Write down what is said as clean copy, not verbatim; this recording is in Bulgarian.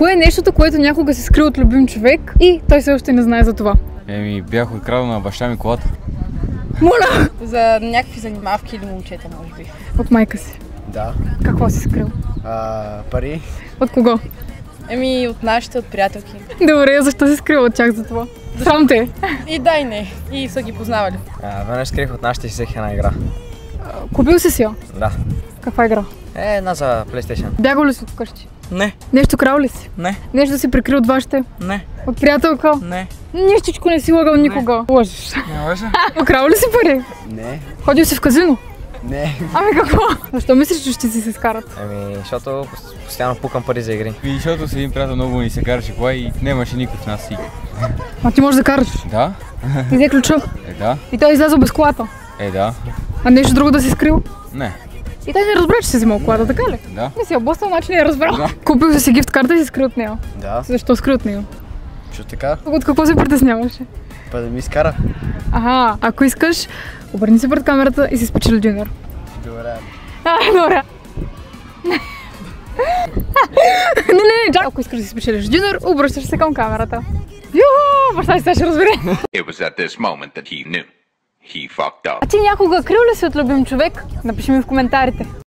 Кое е нещото, което някога се скрил от любим човек и той все още не знае за това? Бях откраднал на баща ми колата. Моля! За някакви занимавки или момчета, може би. От майка си. Да. Какво си скрил? Пари. От кого? От нашите, от приятелки. Добре, защо си скрил от тях за това? Срам те. И да, и не. И са ги познавали. Веднъж скрих от нашите и си взех една игра. Купил си я? Да. Каква игра? Една за PlayStation. Бягал ли си от вкъщи? Не. Нещо крал ли си? Не. Нещо си прикрил от вашите? Не. От приятелка? Не. Нищичко не си лъгал никога. Лъжеш. Не лъжа. Крал ли си пари? Не. Ходил си в казино? Не. Ами какво? Защо мислиш, че ще си се скарат? Защото постоянно пукам пари за игри. И защото с един приятел много ни се караше кола и нямаше никой в нас си. А ти можеш да караш? Да? Ти взе ключа? Да. И той излязъл без колата? Да. А нещо друго да си скрил? Не. И той не разбра, че си взимал колата, така ли? Да. Не си облъснал, значи не е разбрал. Да. Купил си гифт карта и си скрил от нея. Да. Защо скрил от нея? Чу така? От какво се притесняваше? Па да ми изкара. Ага, ако искаш, обърни се пред камерата и си спечели дюнер. Добре. Добре. Не, чак. Ако искаш да си спечелиш дюнер, обръщаш се към камерата. Юху, баща си сега ще разбере. It was at this moment that he knew. He fucked up. А ти някога крил ли си от любим човек? Напиши ми в коментарите.